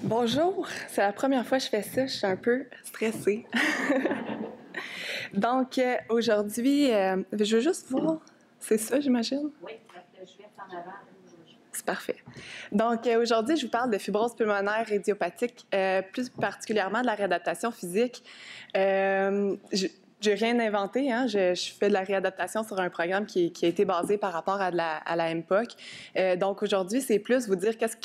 Bonjour, c'est la première fois que je fais ça, je suis un peu stressée. Donc, aujourd'hui, je veux juste voir, c'est ça, j'imagine? Oui, je vais en avant. C'est parfait. Donc, aujourd'hui, je vous parle de fibrose pulmonaire idiopathique, plus particulièrement de la réadaptation physique. J'ai rien inventé, hein? Je fais de la réadaptation sur un programme qui a été basé par rapport à la MPOC. Donc, aujourd'hui, c'est plus vous dire qu'est-ce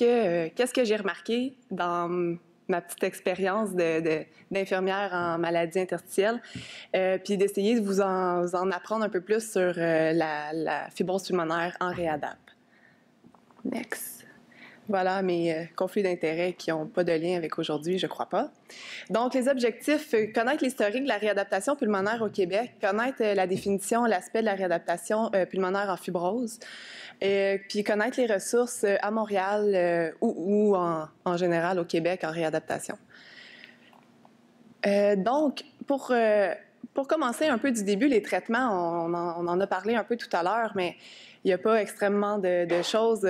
que j'ai remarqué dans ma petite expérience d'infirmière en maladie interstitielle, puis d'essayer de vous en apprendre un peu plus sur la fibrose pulmonaire en réadap. Next. Voilà mes conflits d'intérêts qui n'ont pas de lien avec aujourd'hui, je crois pas. Donc, les objectifs, connaître l'historique de la réadaptation pulmonaire au Québec, connaître la définition, l'aspect de la réadaptation pulmonaire en fibrose, puis connaître les ressources à Montréal ou en général au Québec en réadaptation. Donc, pour commencer un peu du début, les traitements, on en a parlé un peu tout à l'heure, mais il n'y a pas extrêmement de choses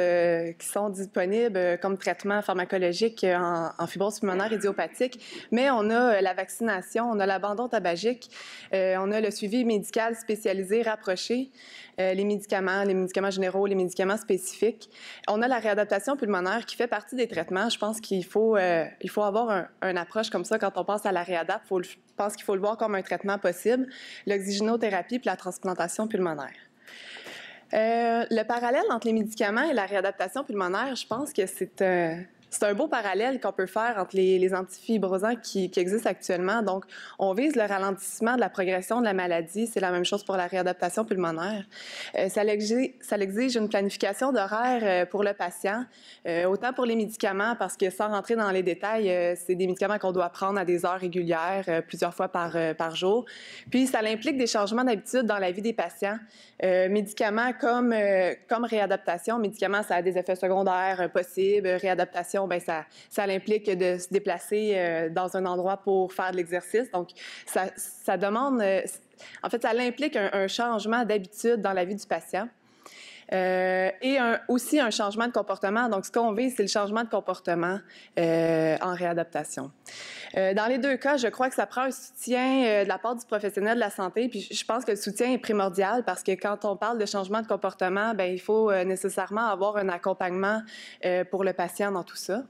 qui sont disponibles comme traitement pharmacologique en fibrose pulmonaire idiopathique, mais on a la vaccination, on a l'abandon tabagique, on a le suivi médical spécialisé rapproché, les médicaments généraux, les médicaments spécifiques. On a la réadaptation pulmonaire qui fait partie des traitements. Je pense qu'il faut avoir une approche comme ça quand on pense à la réadap. Je pense qu'il faut le voir comme un traitement possible, l'oxygénothérapie puis la transplantation pulmonaire. Le parallèle entre les médicaments et la réadaptation pulmonaire, je pense que c'est un beau parallèle qu'on peut faire entre les antifibrosants qui existent actuellement. Donc, on vise le ralentissement de la progression de la maladie. C'est la même chose pour la réadaptation pulmonaire. Ça exige une planification d'horaire pour le patient, autant pour les médicaments, parce que sans rentrer dans les détails, c'est des médicaments qu'on doit prendre à des heures régulières, plusieurs fois par jour. Puis, ça implique des changements d'habitude dans la vie des patients. Médicaments comme réadaptation, médicaments, ça a des effets secondaires possibles. Réadaptation, bien, ça implique de se déplacer dans un endroit pour faire de l'exercice. Donc, ça demande, en fait, ça implique un changement d'habitude dans la vie du patient. Et aussi un changement de comportement. Donc, ce qu'on vise, c'est le changement de comportement en réadaptation. Dans les deux cas, je crois que ça prend un soutien de la part du professionnel de la santé. Puis, je pense que le soutien est primordial parce que quand on parle de changement de comportement, bien, il faut nécessairement avoir un accompagnement pour le patient dans tout ça.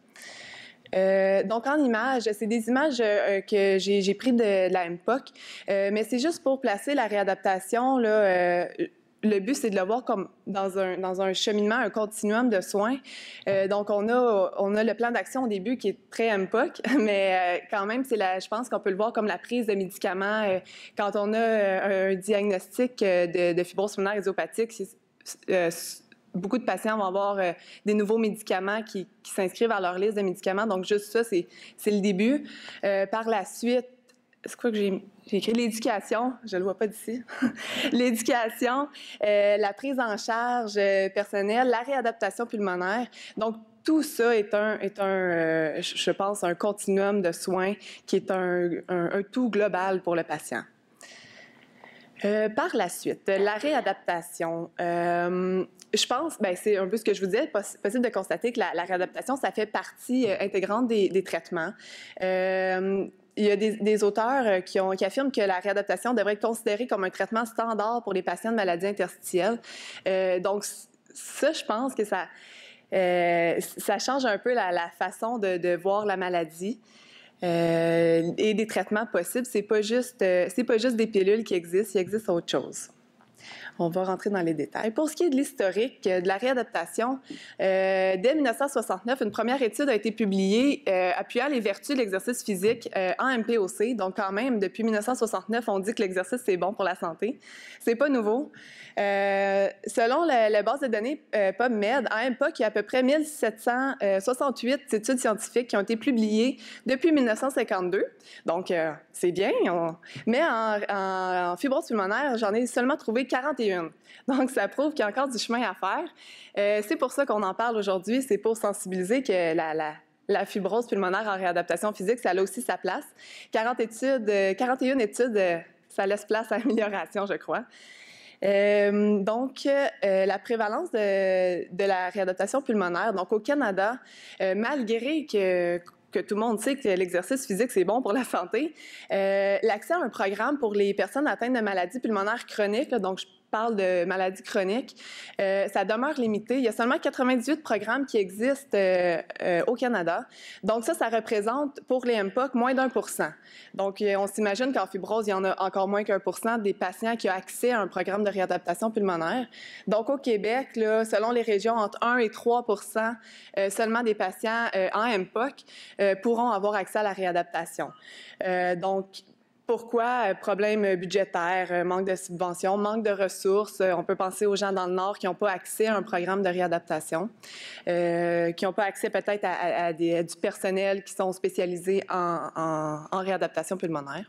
Donc, en images, c'est des images que j'ai prises de la MPOC, mais c'est juste pour placer la réadaptation, là, le but, c'est de le voir comme dans un cheminement, un continuum de soins. Donc, on a le plan d'action au début qui est très MPOC, mais quand même, je pense qu'on peut le voir comme la prise de médicaments. Quand on a un diagnostic de fibrose pulmonaire idiopathique, beaucoup de patients vont avoir des nouveaux médicaments qui s'inscrivent à leur liste de médicaments. Donc, juste ça, c'est le début. Par la suite, c'est quoi que j'ai écrit? L'éducation, je ne le vois pas d'ici. L'éducation, la prise en charge personnelle, la réadaptation pulmonaire. Donc, tout ça est je pense, un continuum de soins qui est un tout global pour le patient. Par la suite, la réadaptation. Je pense, ben c'est un peu ce que je vous disais, possible de constater que la réadaptation, ça fait partie intégrante des traitements. Il y a des auteurs qui affirment que la réadaptation devrait être considérée comme un traitement standard pour les patients de maladies interstitielles. Donc, ça, je pense que ça change un peu la façon de voir la maladie. Et des traitements possibles, c'est pas juste des pilules qui existent, il existe autre chose. On va rentrer dans les détails. Pour ce qui est de l'historique de la réadaptation, dès 1969, une première étude a été publiée appuyant les vertus de l'exercice physique en MPOC. Donc, quand même, depuis 1969, on dit que l'exercice, c'est bon pour la santé. C'est pas nouveau. Selon la base de données PubMed, en MPOC, il y a à peu près 1768 études scientifiques qui ont été publiées depuis 1952. Donc, c'est bien. Mais en fibrose pulmonaire, j'en ai seulement trouvé 41. Donc, ça prouve qu'il y a encore du chemin à faire. C'est pour ça qu'on en parle aujourd'hui. C'est pour sensibiliser que la fibrose pulmonaire en réadaptation physique, ça a aussi sa place. 41 études, ça laisse place à amélioration, je crois. Donc, la prévalence de la réadaptation pulmonaire, donc au Canada, malgré que tout le monde sait que l'exercice physique, c'est bon pour la santé. L'accès à un programme pour les personnes atteintes de maladies pulmonaires chroniques, là, donc je parle de maladies chroniques, ça demeure limité. Il y a seulement 98 programmes qui existent au Canada. Donc ça représente pour les MPOC moins d'1%. Donc on s'imagine qu'en fibrose, il y en a encore moins qu'1% des patients qui ont accès à un programme de réadaptation pulmonaire. Donc au Québec, là, selon les régions, entre 1 et 3% seulement des patients en MPOC pourront avoir accès à la réadaptation. Donc, pourquoi? Problèmes budgétaires, manque de subventions, manque de ressources. On peut penser aux gens dans le Nord qui n'ont pas accès à un programme de réadaptation, qui n'ont pas accès peut-être à du personnel qui sont spécialisés en réadaptation pulmonaire.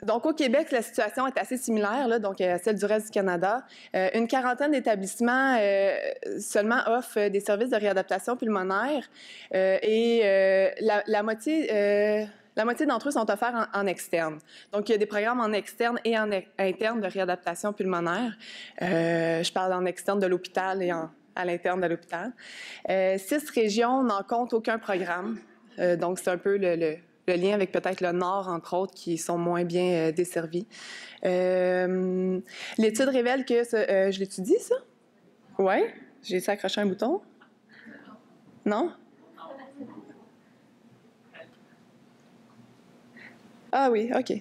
Donc, au Québec, la situation est assez similaire là, donc, à celle du reste du Canada. Une quarantaine d'établissements seulement offrent des services de réadaptation pulmonaire et la moitié... La moitié d'entre eux sont offerts en externe. Donc, il y a des programmes en externe et en interne de réadaptation pulmonaire. Je parle en externe de l'hôpital et à l'interne de l'hôpital. 6 régions n'en comptent aucun programme. Donc, c'est un peu le lien avec peut-être le Nord, entre autres, qui sont moins bien desservis. L'étude révèle que... je l'étudie, ça? Oui? J'ai essayé d'accrocher un bouton? Non? Ah oui, OK.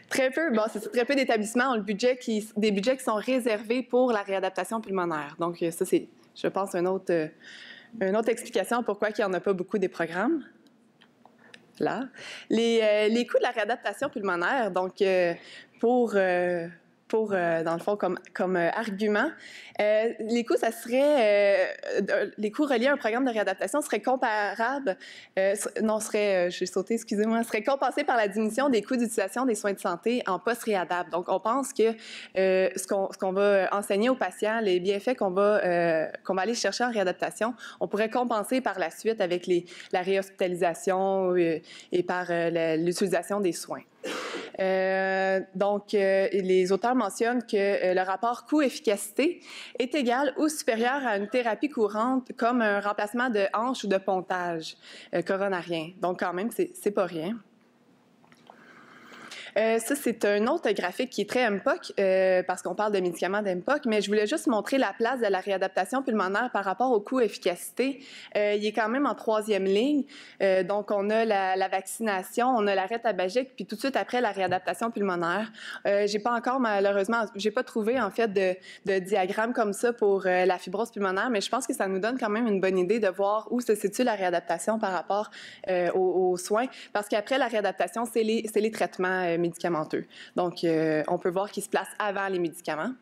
Très peu, bon, c'est très peu d'établissements ont des budgets qui sont réservés pour la réadaptation pulmonaire. Donc, ça, c'est, je pense, une autre explication pourquoi il n'y en a pas beaucoup des programmes. Là. Les coûts de la réadaptation pulmonaire, donc, dans le fond, comme argument. Les coûts, ça serait... les coûts reliés à un programme de réadaptation seraient comparables... j'ai sauté, excusez-moi. Seraient compensés par la diminution des coûts d'utilisation des soins de santé en post-réadap. Donc, on pense que ce qu'on va enseigner aux patients, les bienfaits qu'on va aller chercher en réadaptation, on pourrait compenser par la suite avec la réhospitalisation et par l'utilisation des soins. Donc, les auteurs mentionnent que le rapport coût-efficacité est égal ou supérieur à une thérapie courante comme un remplacement de hanche ou de pontage coronarien. Donc, quand même, c'est pas rien. Ça, c'est un autre graphique qui est très MPOC, parce qu'on parle de médicaments d'MPOC, mais je voulais juste montrer la place de la réadaptation pulmonaire par rapport au coût-efficacité. Il est quand même en 3e ligne. Donc, on a la vaccination, on a l'arrêt tabagique, puis tout de suite après, la réadaptation pulmonaire. J'ai pas encore, malheureusement, j'ai pas trouvé, en fait, de diagramme comme ça pour la fibrose pulmonaire, mais je pense que ça nous donne quand même une bonne idée de voir où se situe la réadaptation par rapport aux soins, parce qu'après la réadaptation, c'est les traitements médicamenteux. Donc, on peut voir qu'ils se placent avant les médicaments.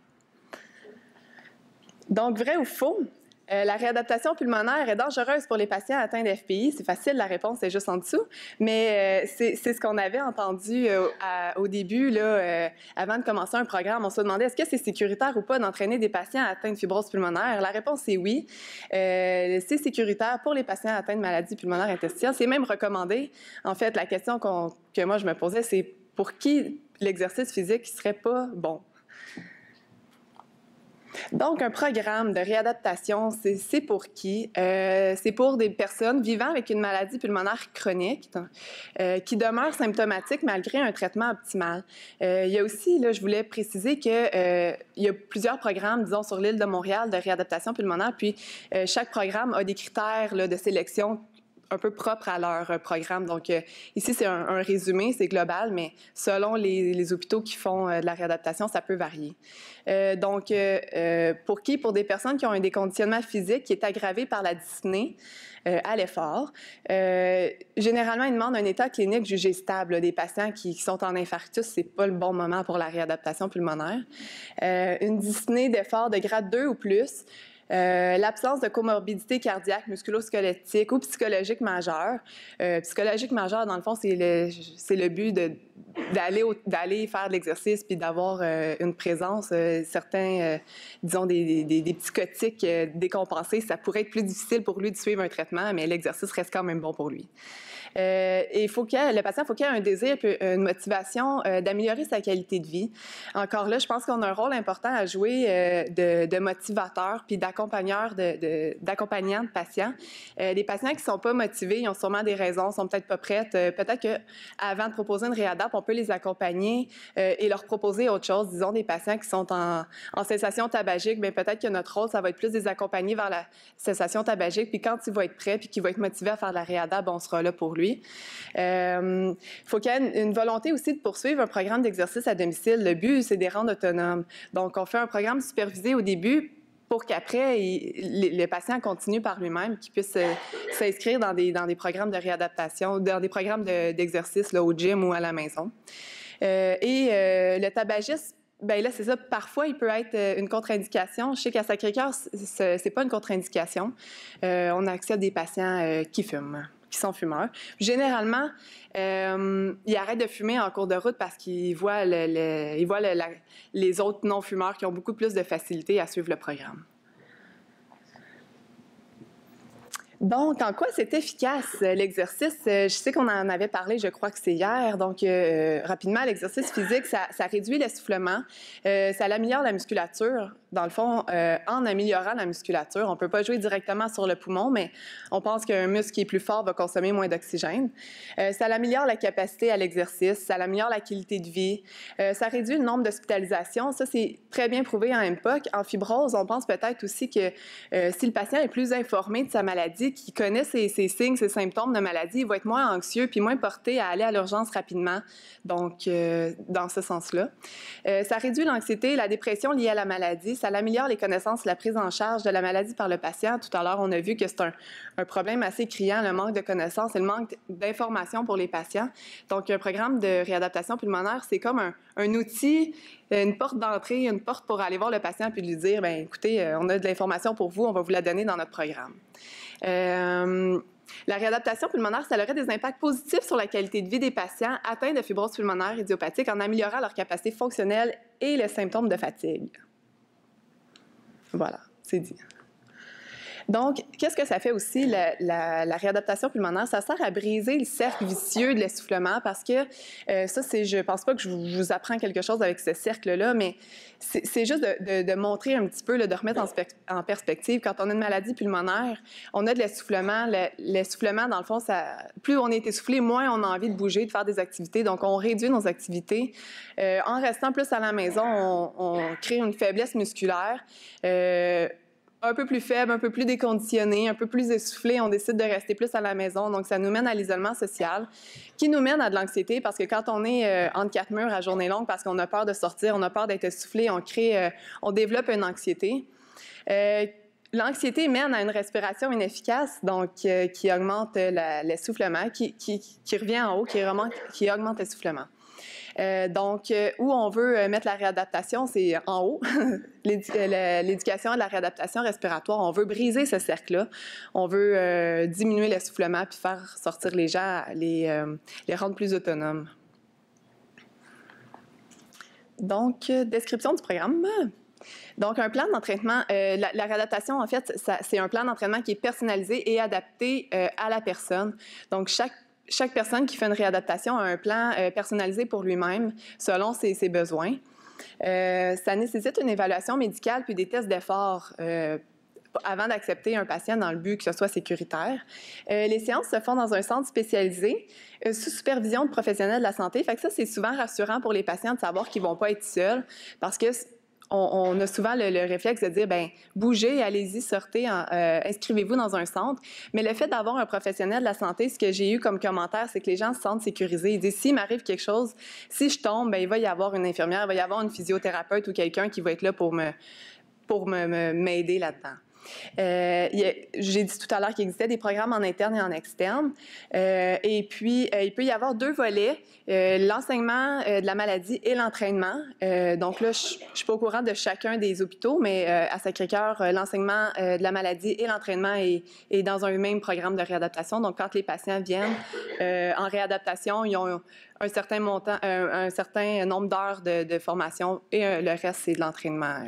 Donc, vrai ou faux? La réadaptation pulmonaire est dangereuse pour les patients atteints d'FPI. C'est facile, la réponse est juste en dessous. Mais c'est ce qu'on avait entendu au début, là, avant de commencer un programme. On se demandait est-ce que c'est sécuritaire ou pas d'entraîner des patients atteints de fibrose pulmonaire? La réponse est oui. C'est sécuritaire pour les patients atteints de maladies pulmonaires interstitielles. C'est même recommandé. En fait, la question que moi je me posais, c'est pour qui l'exercice physique ne serait pas bon? Donc, un programme de réadaptation, c'est pour qui? C'est pour des personnes vivant avec une maladie pulmonaire chronique qui demeurent symptomatiques malgré un traitement optimal. Il y a aussi, là, je voulais préciser qu'il y a plusieurs programmes, disons, sur l'île de Montréal de réadaptation pulmonaire, puis chaque programme a des critères là, de sélection un peu propres à leur programme. Donc, ici, c'est un résumé, c'est global, mais selon les hôpitaux qui font de la réadaptation, ça peut varier. Donc, pour qui? Pour des personnes qui ont un déconditionnement physique qui est aggravé par la dyspnée à l'effort. Généralement, ils demandent un état clinique jugé stable. Là, des patients qui sont en infarctus, c'est pas le bon moment pour la réadaptation pulmonaire. Une dyspnée d'effort de grade 2 ou plus. L'absence de comorbidité cardiaque, musculo-squelettique ou psychologique majeure. Psychologique majeure, dans le fond, c'est le but d'aller faire de l'exercice puis d'avoir une présence. Certains, disons, des psychotiques décompensés, ça pourrait être plus difficile pour lui de suivre un traitement, mais l'exercice reste quand même bon pour lui. Et le patient, faut qu'il ait un désir et une motivation d'améliorer sa qualité de vie. Encore là, je pense qu'on a un rôle important à jouer de motivateur puis d'accompagnant de patients. Les patients qui ne sont pas motivés, ils ont sûrement des raisons, sont peut-être pas prêtes. Peut-être qu'avant de proposer une réadap, on peut les accompagner et leur proposer autre chose. Disons des patients qui sont en cessation tabagique, bien peut-être que notre rôle, ça va être plus de les accompagner vers la cessation tabagique. Puis quand il va être prêt puis qu'il va être motivé à faire de la réadap, on sera là pour lui. Il faut qu'il y ait une volonté aussi de poursuivre un programme d'exercice à domicile. Le but, c'est de les rendre autonomes. Donc, on fait un programme supervisé au début pour qu'après, le patient continue par lui-même, qu'il puisse s'inscrire dans des programmes de réadaptation, dans des programmes d'exercice au gym ou à la maison. Le tabagisme, bien là, c'est ça. Parfois, il peut être une contre-indication. Je sais qu'à Sacré-Cœur, c'est pas une contre-indication. On accepte des patients qui fument, qui sont fumeurs. Généralement, ils arrêtent de fumer en cours de route parce qu'ils voient, les autres non-fumeurs qui ont beaucoup plus de facilité à suivre le programme. Donc, en quoi c'est efficace, l'exercice? Je sais qu'on en avait parlé, je crois que c'est hier. Donc, rapidement, l'exercice physique, ça réduit l'essoufflement, ça améliore la musculature. Dans le fond, en améliorant la musculature, on ne peut pas jouer directement sur le poumon, mais on pense qu'un muscle qui est plus fort va consommer moins d'oxygène. Ça améliore la capacité à l'exercice, ça améliore la qualité de vie, ça réduit le nombre d'hospitalisations. Ça, c'est très bien prouvé en MPOC. En fibrose, on pense peut-être aussi que si le patient est plus informé de sa maladie, qu'il connaît ses signes, ses symptômes de maladie, il va être moins anxieux puis moins porté à aller à l'urgence rapidement. Donc, dans ce sens-là. Ça réduit l'anxiété, la dépression liée à la maladie. Ça améliore les connaissances, la prise en charge de la maladie par le patient. Tout à l'heure, on a vu que c'est un problème assez criant, le manque de connaissances et le manque d'informations pour les patients. Donc, un programme de réadaptation pulmonaire, c'est comme un outil, une porte d'entrée, une porte pour aller voir le patient puis lui dire, bien, écoutez, on a de l'information pour vous, on va vous la donner dans notre programme. La réadaptation pulmonaire, ça aurait des impacts positifs sur la qualité de vie des patients atteints de fibrose pulmonaire idiopathique en améliorant leur capacité fonctionnelle et les symptômes de fatigue. Voilà, c'est dit. Donc, qu'est-ce que ça fait aussi, la réadaptation pulmonaire? Ça sert à briser le cercle vicieux de l'essoufflement parce que ça, je ne pense pas que je vous apprends quelque chose avec ce cercle-là, mais c'est juste de montrer un petit peu, de remettre en perspective. Quand on a une maladie pulmonaire, on a de l'essoufflement. L'essoufflement, dans le fond, plus on est essoufflé, moins on a envie de bouger, de faire des activités. Donc, on réduit nos activités. En restant plus à la maison, on crée une faiblesse musculaire. Un peu plus faible, un peu plus déconditionné, un peu plus essoufflé, on décide de rester plus à la maison. Donc, ça nous mène à l'isolement social, qui nous mène à de l'anxiété parce que quand on est entre quatre murs à journée longue parce qu'on a peur de sortir, on a peur d'être essoufflé, on développe une anxiété. L'anxiété mène à une respiration inefficace, donc qui augmente l'essoufflement, qui revient en haut, qui augmente l'essoufflement. Donc, où on veut mettre la réadaptation, c'est en haut, l'éducation de la réadaptation respiratoire. On veut briser ce cercle-là. On veut diminuer l'essoufflement puis faire sortir les gens, les rendre plus autonomes. Donc, description du programme. Donc, un plan d'entraînement, la réadaptation, en fait, c'est un plan d'entraînement qui est personnalisé et adapté à la personne. Donc, chaque personne qui fait une réadaptation a un plan personnalisé pour lui-même, selon ses besoins. Ça nécessite une évaluation médicale puis des tests d'effort avant d'accepter un patient dans le but que ce soit sécuritaire. Les séances se font dans un centre spécialisé sous supervision de professionnels de la santé. Fait que ça, c'est souvent rassurant pour les patients de savoir qu'ils ne vont pas être seuls parce que on a souvent le réflexe de dire, bien, bougez, allez-y, sortez, inscrivez-vous dans un centre. Mais le fait d'avoir un professionnel de la santé, ce que j'ai eu comme commentaire, c'est que les gens se sentent sécurisés. Ils disent, s'il m'arrive quelque chose, si je tombe, bien, il va y avoir une infirmière, il va y avoir une physiothérapeute ou quelqu'un qui va être là pour m'aider là-dedans. J'ai dit tout à l'heure qu'il existait des programmes en interne et en externe. Et puis, il peut y avoir deux volets, l'enseignement de la maladie et l'entraînement. Donc là, je ne suis pas au courant de chacun des hôpitaux, mais à Sacré-Cœur, l'enseignement de la maladie et l'entraînement est dans un même programme de réadaptation. Donc, quand les patients viennent en réadaptation, ils ont un certain montant, un certain nombre d'heures de formation et le reste, c'est de l'entraînement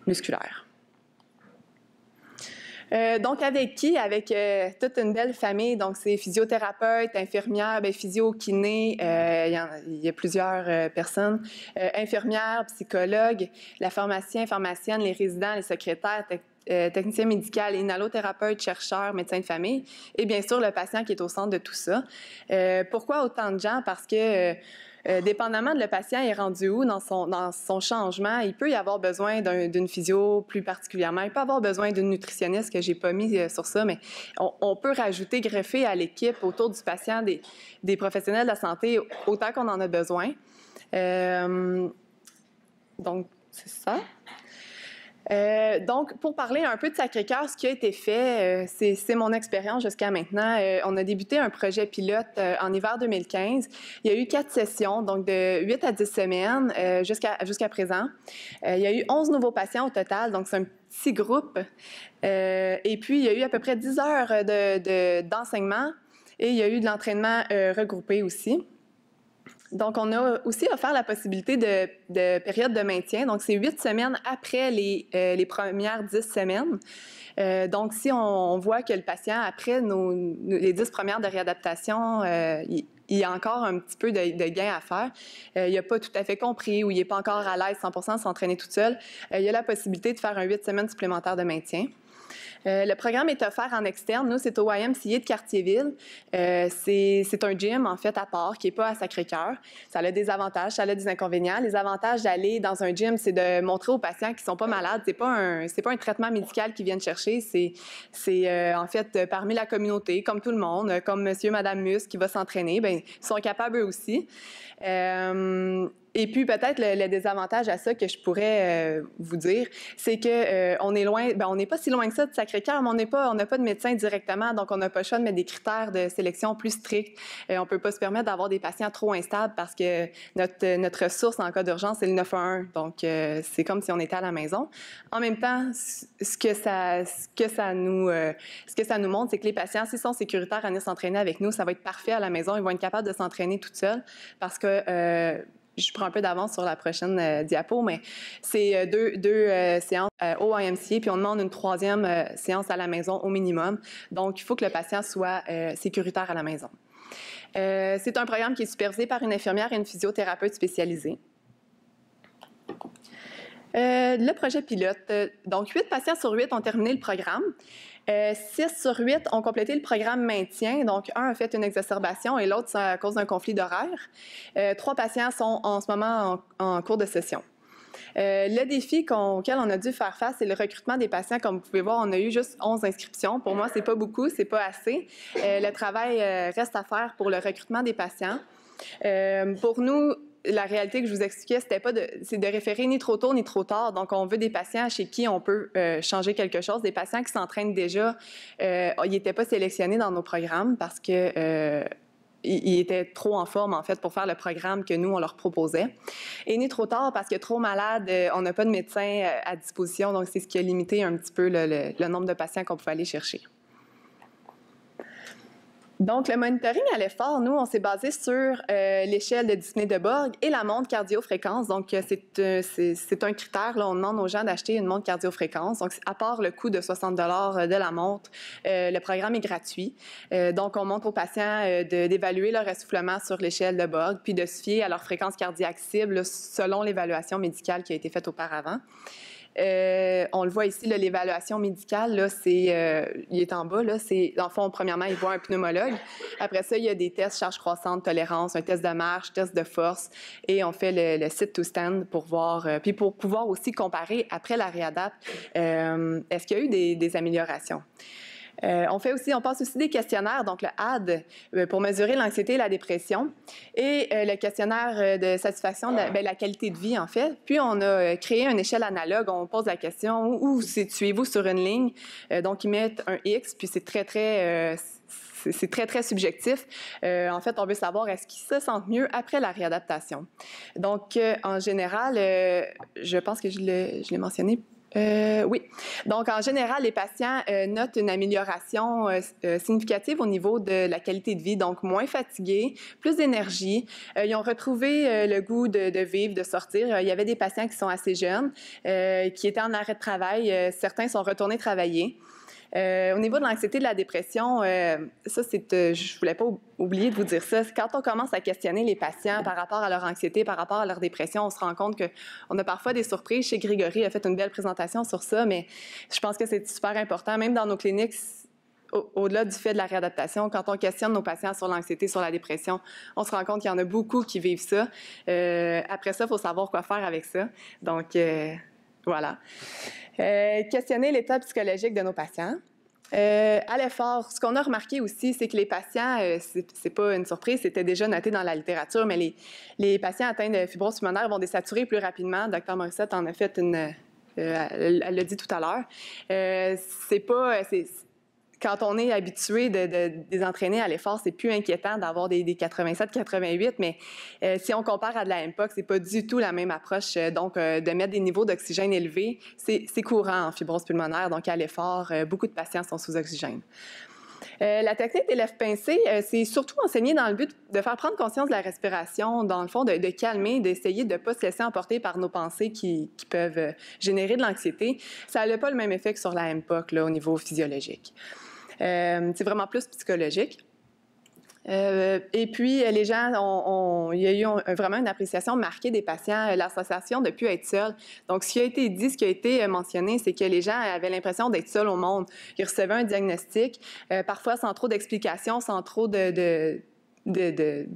musculaire. Donc, avec qui? Avec toute une belle famille. Donc, c'est physiothérapeute, infirmière, physio, kiné, il y a plusieurs personnes. Infirmière, psychologue, la pharmacienne, les résidents, les secrétaires, technicien médical, inhalothérapeute, chercheur, médecin de famille et bien sûr le patient qui est au centre de tout ça. Pourquoi autant de gens? Parce que dépendamment de le patient est rendu où dans son changement, il peut y avoir besoin d'une physio plus particulièrement. Il peut avoir besoin d'une nutritionniste que j'ai pas mis sur ça, mais on peut rajouter, greffer à l'équipe autour du patient des professionnels de la santé autant qu'on en a besoin. Donc, c'est ça. Donc, pour parler un peu de Sacré-Cœur, ce qui a été fait, c'est mon expérience jusqu'à maintenant. On a débuté un projet pilote en hiver 2015. Il y a eu 4 sessions, donc de 8 à 10 semaines jusqu'à présent. Il y a eu 11 nouveaux patients au total, donc c'est un petit groupe. Et puis, il y a eu à peu près 10 heures d'enseignement et il y a eu de l'entraînement regroupé aussi. Donc, on a aussi offert la possibilité de période de maintien. Donc, c'est 8 semaines après les premières 10 semaines. Donc, si on voit que le patient, après les 10 premières de réadaptation, il y a encore un petit peu de gain à faire, il n'a pas tout à fait compris ou il n'est pas encore à l'aise 100% de s'entraîner toute seule, il y a la possibilité de faire un 8 semaines supplémentaires de maintien. Le programme est offert en externe. Nous, c'est au YMCA de Cartierville. C'est un gym, en fait, à part, qui n'est pas à Sacré-Cœur. Ça a des avantages, ça a des inconvénients. Les avantages d'aller dans un gym, c'est de montrer aux patients qui ne sont pas malades. C'est pas un traitement médical qu'ils viennent chercher. C'est en fait, parmi la communauté, comme tout le monde, comme monsieur, madame Mus qui va s'entraîner, bien, ils sont capables eux aussi. Et puis, peut-être le désavantage à ça que je pourrais vous dire, c'est que on est loin, on n'est pas si loin que ça de Sacré-Cœur, mais on n'a pas de médecin directement, donc on n'a pas le choix de mettre des critères de sélection plus stricts. On ne peut pas se permettre d'avoir des patients trop instables parce que notre ressource en cas d'urgence, c'est le 911. Donc, c'est comme si on était à la maison. En même temps, ce que ça nous montre, c'est que les patients, s'ils sont sécuritaires à venir s'entraîner avec nous, ça va être parfait à la maison. Ils vont être capables de s'entraîner tout seuls parce que je prends un peu d'avance sur la prochaine diapo, mais c'est deux séances au YMCA, puis on demande une 3e séance à la maison au minimum. Donc, il faut que le patient soit sécuritaire à la maison. C'est un programme qui est supervisé par une infirmière et une physiothérapeute spécialisée. Le projet pilote. Donc, 8 patients sur 8 ont terminé le programme. 6 sur 8 ont complété le programme maintien. Donc, un a fait une exacerbation et l'autre, c'est à cause d'un conflit d'horaire. 3 patients sont en ce moment en cours de session. Le défi auquel on a dû faire face, c'est le recrutement des patients. Comme vous pouvez voir, on a eu juste 11 inscriptions. Pour moi, c'est pas beaucoup, c'est pas assez. Le travail reste à faire pour le recrutement des patients. Pour nous, la réalité que je vous expliquais, c'est de référer ni trop tôt ni trop tard. Donc, on veut des patients chez qui on peut changer quelque chose. Des patients qui s'entraînent déjà, ils n'étaient pas sélectionnés dans nos programmes parce que ils étaient trop en forme, en fait, pour faire le programme que nous, on leur proposait. Et ni trop tard parce que trop malade, on n'a pas de médecin à disposition. Donc, c'est ce qui a limité un petit peu le nombre de patients qu'on pouvait aller chercher. Donc, le monitoring à l'effort, nous, on s'est basé sur l'échelle de dyspnée de Borg et la montre cardiofréquence. Donc, c'est un critère. Là, on demande aux gens d'acheter une montre cardiofréquence. Donc, à part le coût de 60 $ de la montre, le programme est gratuit. Donc, on montre aux patients d'évaluer leur essoufflement sur l'échelle de Borg, puis de se fier à leur fréquence cardiaque cible selon l'évaluation médicale qui a été faite auparavant. On le voit ici, l'évaluation médicale, là, il est en bas. Là, dans le fond, premièrement, il voit un pneumologue. Après ça, il y a des tests charge croissante, tolérance, un test de marche, test de force. Et on fait le sit-to-stand pour voir, puis pour pouvoir aussi comparer après la réadapte, est-ce qu'il y a eu des améliorations. On passe aussi des questionnaires, donc le HAD, pour mesurer l'anxiété et la dépression, et le questionnaire de satisfaction de la qualité de vie, en fait. Puis, on a créé une échelle analogue. On pose la question, où situez-vous sur une ligne? Donc, ils mettent un X, puis c'est très, très subjectif. En fait, on veut savoir est-ce qu'ils se sentent mieux après la réadaptation. Donc, en général, je pense que je l'ai mentionné. Oui. Donc, en général, les patients notent une amélioration significative au niveau de la qualité de vie, donc moins fatigués, plus d'énergie. Ils ont retrouvé le goût de vivre, de sortir. Il y avait des patients qui sont assez jeunes, qui étaient en arrêt de travail. Certains sont retournés travailler. Au niveau de l'anxiété et de la dépression, ça, je ne voulais pas oublier de vous dire ça. Quand on commence à questionner les patients par rapport à leur anxiété, par rapport à leur dépression, on se rend compte qu'on a parfois des surprises. Chez Grégory a fait une belle présentation sur ça, mais je pense que c'est super important. Même dans nos cliniques, au-delà du fait de la réadaptation, quand on questionne nos patients sur l'anxiété, sur la dépression, on se rend compte qu'il y en a beaucoup qui vivent ça. Après ça, il faut savoir quoi faire avec ça. Donc, voilà. Questionner l'état psychologique de nos patients. À l'effort, ce qu'on a remarqué aussi, c'est que les patients, c'est pas une surprise, c'était déjà noté dans la littérature, mais les patients atteints de fibrose pulmonaire vont désaturer plus rapidement. Dr. Morissette en a fait elle l'a dit tout à l'heure. Quand on est habitué de les entraîner à l'effort, c'est plus inquiétant d'avoir des 87-88, mais si on compare à de la MPOC, c'est pas du tout la même approche. Donc, de mettre des niveaux d'oxygène élevés, c'est courant en fibrose pulmonaire. Donc, à l'effort, beaucoup de patients sont sous oxygène. La technique des lèvres pincées, c'est surtout enseigné dans le but de faire prendre conscience de la respiration, dans le fond, de calmer, d'essayer de ne pas se laisser emporter par nos pensées qui peuvent générer de l'anxiété. Ça n'a pas le même effet que sur la MPOC là, au niveau physiologique. C'est vraiment plus psychologique. Et puis, les gens, il y a eu vraiment une appréciation marquée des patients, l'association de ne plus être seul. Donc, ce qui a été dit, ce qui a été mentionné, c'est que les gens avaient l'impression d'être seuls au monde. Ils recevaient un diagnostic, parfois sans trop d'explications, sans trop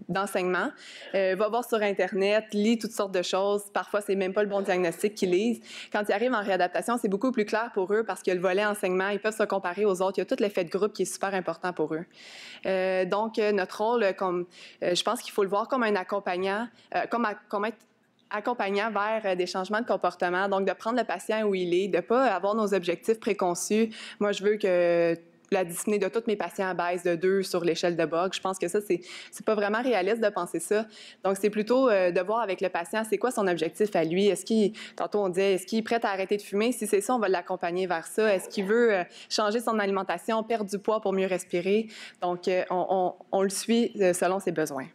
d'enseignement. Va voir sur Internet, lit toutes sortes de choses. Parfois, c'est même pas le bon diagnostic qu'ils lisent. Quand ils arrivent en réadaptation, c'est beaucoup plus clair pour eux parce qu'il y a le volet enseignement. Ils peuvent se comparer aux autres. Il y a tout l'effet de groupe qui est super important pour eux. Donc, notre rôle, je pense qu'il faut le voir comme un accompagnant, comme être accompagnant vers des changements de comportement. Donc, de prendre le patient où il est, de ne pas avoir nos objectifs préconçus. Moi, je veux que la dyspnée de tous mes patients baisse de 2 sur l'échelle de Bog. Je pense que ça, c'est pas vraiment réaliste de penser ça. Donc, c'est plutôt de voir avec le patient, c'est quoi son objectif à lui? Tantôt on disait, est-ce qu'il est prêt à arrêter de fumer? Si c'est ça, on va l'accompagner vers ça. Est-ce qu'il veut changer son alimentation, perdre du poids pour mieux respirer? Donc, on le suit selon ses besoins.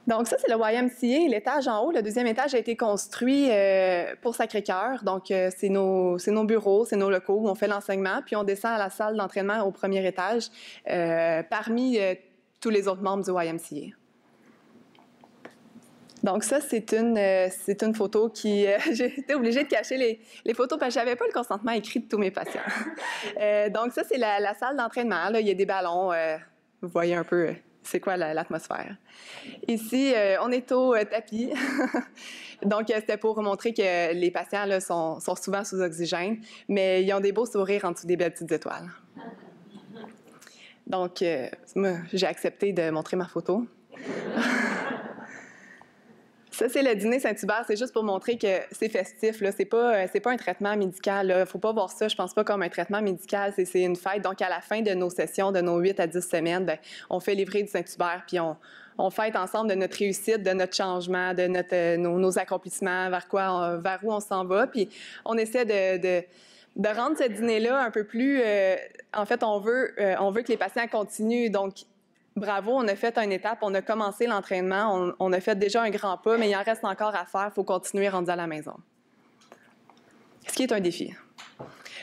Donc, ça, c'est le YMCA. L'étage en haut, le deuxième étage a été construit pour Sacré-Cœur. Donc, c'est nos bureaux, c'est nos locaux où on fait l'enseignement. Puis, on descend à la salle d'entraînement au premier étage parmi tous les autres membres du YMCA. Donc, ça, c'est une photo qui... j'ai été obligée de cacher les photos parce que je n'avais pas le consentement écrit de tous mes patients. Donc, ça, c'est la salle d'entraînement. Là, il y a des ballons. Vous voyez un peu... c'est quoi l'atmosphère. Ici, on est au tapis. Donc, c'était pour montrer que les patients là, sont souvent sous oxygène, mais ils ont des beaux sourires en dessous des belles petites étoiles. Donc, moi, j'ai accepté de montrer ma photo. Ça, c'est le dîner Saint-Hubert. C'est juste pour montrer que c'est festif. Ce n'est pas un traitement médical. Il ne faut pas voir ça, je pense pas, comme un traitement médical. C'est une fête. Donc, à la fin de nos sessions, de nos 8 à 10 semaines, bien, on fait livrer du Saint-Hubert, puis on fête ensemble de notre réussite, de notre changement, de nos accomplissements, vers où on s'en va. Puis, on essaie de rendre ce dîner-là un peu plus... en fait, on veut que les patients continuent. Donc, bravo, on a fait une étape, on a commencé l'entraînement, on a fait déjà un grand pas, mais il en reste encore à faire, il faut continuer rendu à la maison. Ce qui est un défi.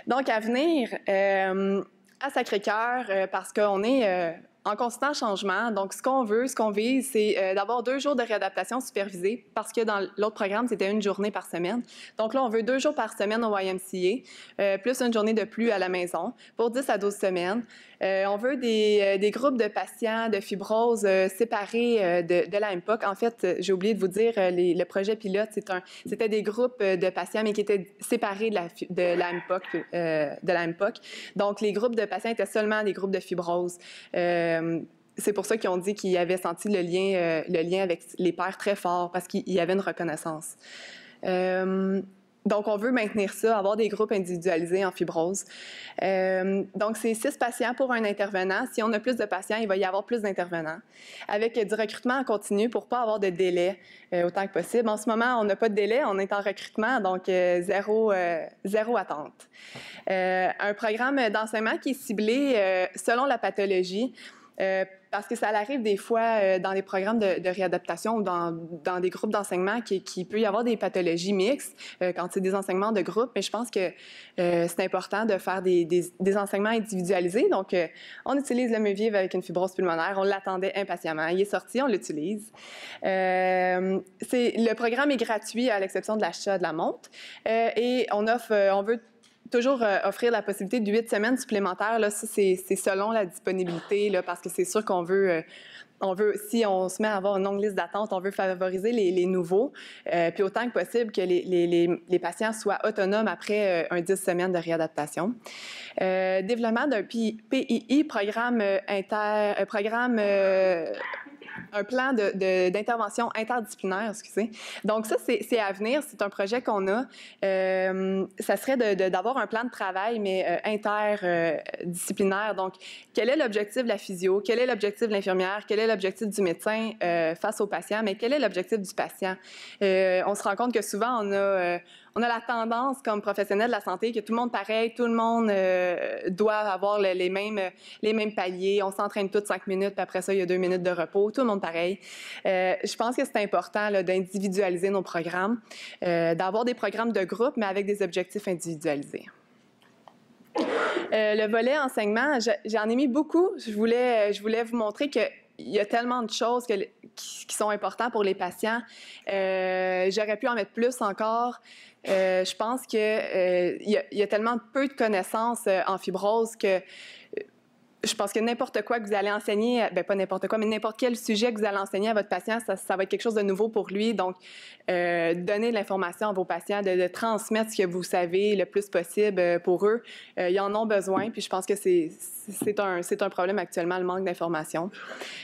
Donc, à venir, à Sacré-Cœur, parce qu'on est en constant changement, donc ce qu'on veut, ce qu'on vise, c'est d'avoir 2 jours de réadaptation supervisée, parce que dans l'autre programme, c'était 1 journée par semaine. Donc là, on veut 2 jours par semaine au YMCA, plus 1 journée de plus à la maison, pour 10 à 12 semaines. On veut des groupes de patients de fibrose séparés de la MPOC. En fait, j'ai oublié de vous dire, le projet pilote, c'était des groupes de patients, mais qui étaient séparés de la MPOC. Donc, les groupes de patients étaient seulement des groupes de fibrose. C'est pour ça qu'ils ont dit qu'ils avaient senti le lien avec les pairs très fort, parce qu'il y avait une reconnaissance. Donc, on veut maintenir ça, avoir des groupes individualisés en fibrose. Donc, c'est 6 patients pour un intervenant. Si on a plus de patients, il va y avoir plus d'intervenants. Avec du recrutement en continu pour ne pas avoir de délai autant que possible. En ce moment, on n'a pas de délai, on est en recrutement, donc zéro attente. Un programme d'enseignement qui est ciblé selon la pathologie. Parce que ça arrive des fois dans les programmes de réadaptation ou dans des groupes d'enseignement qu'il peut y avoir des pathologies mixtes quand c'est des enseignements de groupe, mais je pense que c'est important de faire des enseignements individualisés. Donc, on utilise le Meviv avec une fibrose pulmonaire, on l'attendait impatiemment, il est sorti, on l'utilise. Le programme est gratuit à l'exception de l'achat de la montre et on veut toujours offrir la possibilité de 8 semaines supplémentaires. Là, ça, c'est selon la disponibilité, là, parce que c'est sûr qu'on veut, si on se met à avoir une longue liste d'attente, on veut favoriser les nouveaux, puis autant que possible que les patients soient autonomes après un 10 semaines de réadaptation. Développement d'un PII, un plan d'intervention interdisciplinaire, excusez. Donc ça, c'est à venir, c'est un projet qu'on a. Ça serait d'avoir un plan de travail, mais interdisciplinaire. Donc, quel est l'objectif de la physio? Quel est l'objectif de l'infirmière? Quel est l'objectif du médecin face au patient? Mais quel est l'objectif du patient? On se rend compte que souvent, on a la tendance, comme professionnel de la santé, que tout le monde pareil, tout le monde doit avoir les mêmes paliers. On s'entraîne toutes 5 minutes, puis après ça, il y a 2 minutes de repos. Tout le monde pareil. Je pense que c'est important d'individualiser nos programmes, d'avoir des programmes de groupe, mais avec des objectifs individualisés. Le volet enseignement, j'en ai mis beaucoup. Je voulais vous montrer qu'il y a tellement de choses qui sont importantes pour les patients. J'aurais pu en mettre plus encore. Je pense qu'il y a tellement peu de connaissances en fibrose que je pense que n'importe quoi que vous allez enseigner, pas n'importe quoi, mais n'importe quel sujet que vous allez enseigner à votre patient, ça va être quelque chose de nouveau pour lui. Donc, donner de l'information à vos patients, de transmettre ce que vous savez le plus possible pour eux. Ils en ont besoin, puis je pense que c'est un problème actuellement, le manque d'information.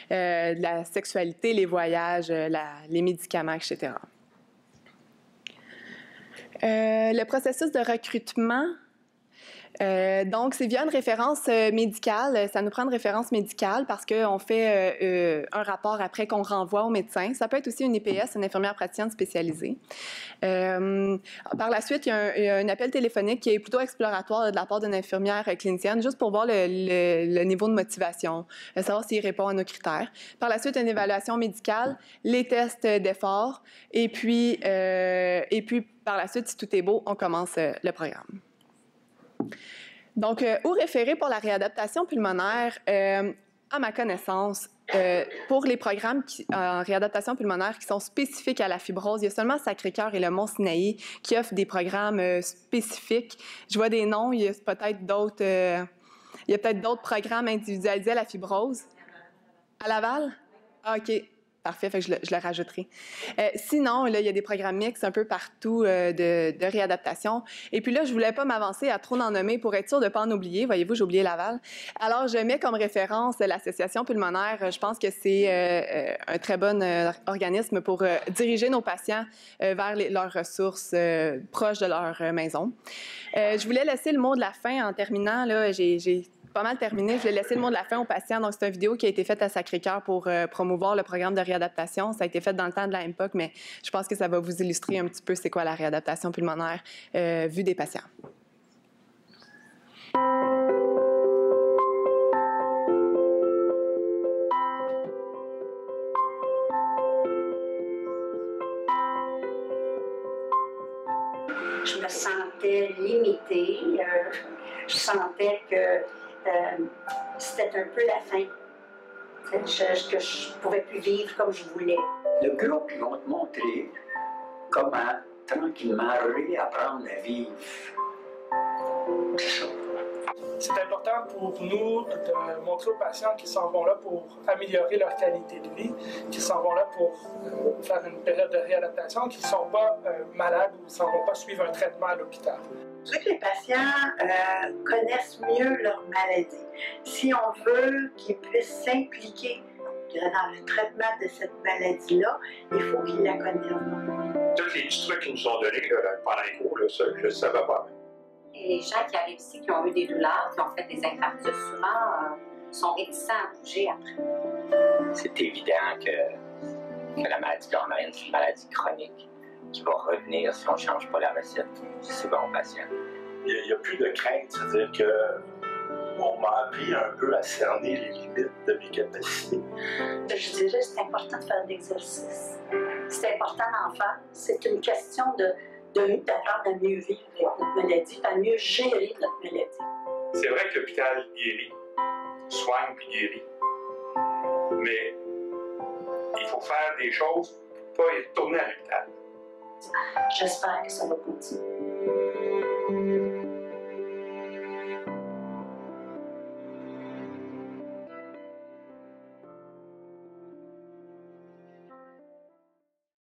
De la sexualité, les voyages, les médicaments, etc. Le processus de recrutement, donc c'est via une référence médicale. Ça nous prend une référence médicale parce qu'on fait un rapport après qu'on renvoie au médecin. Ça peut être aussi une EPS, une infirmière praticienne spécialisée. Par la suite, il y a un appel téléphonique qui est plutôt exploratoire de la part d'une infirmière clinicienne, juste pour voir le niveau de motivation, savoir s'il répond à nos critères. Par la suite, une évaluation médicale, les tests d'effort, et puis par la suite, si tout est beau, on commence le programme. Donc, où référer pour la réadaptation pulmonaire? À ma connaissance, pour les programmes en réadaptation pulmonaire qui sont spécifiques à la fibrose, il y a seulement Sacré-Cœur et le Mont-Sinaï qui offrent des programmes spécifiques. Je vois des noms, il y a peut-être d'autres programmes individualisés à la fibrose. À Laval? Ah, OK. Parfait, fait que je le rajouterai. Sinon, là, il y a des programmes mixtes un peu partout de réadaptation. Et puis là, je ne voulais pas m'avancer à trop en nommer pour être sûre de ne pas en oublier. Voyez-vous, j'ai oublié Laval. Alors, je mets comme référence l'Association pulmonaire. Je pense que c'est un très bon organisme pour diriger nos patients vers leurs ressources proches de leur maison. Je voulais laisser le mot de la fin en terminant. Là, j'ai pas mal terminé. Je vais laisser le mot de la fin aux patients. Donc, c'est une vidéo qui a été faite à Sacré-Cœur pour promouvoir le programme de réadaptation. Ça a été fait dans le temps de la MPOC, mais je pense que ça va vous illustrer un petit peu c'est quoi la réadaptation pulmonaire vue des patients. Je me sentais limitée. Je sentais que c'était un peu la fin, que je ne pouvais plus vivre comme je voulais. Le groupe, ils vont te montrer comment tranquillement réapprendre à vivre. C'est ça. C'est important pour nous de montrer aux patients qu'ils s'en vont là pour améliorer leur qualité de vie, qu'ils s'en vont là pour faire une période de réadaptation, qu'ils ne sont pas malades ou ne s'en vont pas suivre un traitement à l'hôpital. Je veux que les patients connaissent mieux leur maladie. Si on veut qu'ils puissent s'impliquer dans le traitement de cette maladie-là, il faut qu'ils la connaissent. Tous les petits trucs qu'ils nous ont donnés pendant les cours, ça, je ne savais pas. Et les gens qui arrivent ici, qui ont eu des douleurs, qui ont fait des infarctus, souvent sont réticents à bouger après. C'est évident que la maladie coronarienne, c'est une maladie chronique qui va revenir si on ne change pas la recette. C'est bon, patient. Il n'y a plus de crainte, c'est-à-dire que on m'a appris un peu à cerner les limites de mes capacités. Je dirais que c'est important de faire de l'exercice. C'est important d'en faire. C'est une question d'apprendre à mieux vivre avec notre maladie, à mieux gérer notre maladie. C'est vrai que l'hôpital guérit, soigne puis guérit. Mais il faut faire des choses pour ne pas y retourner à l'hôpital. J'espère que ça va continuer.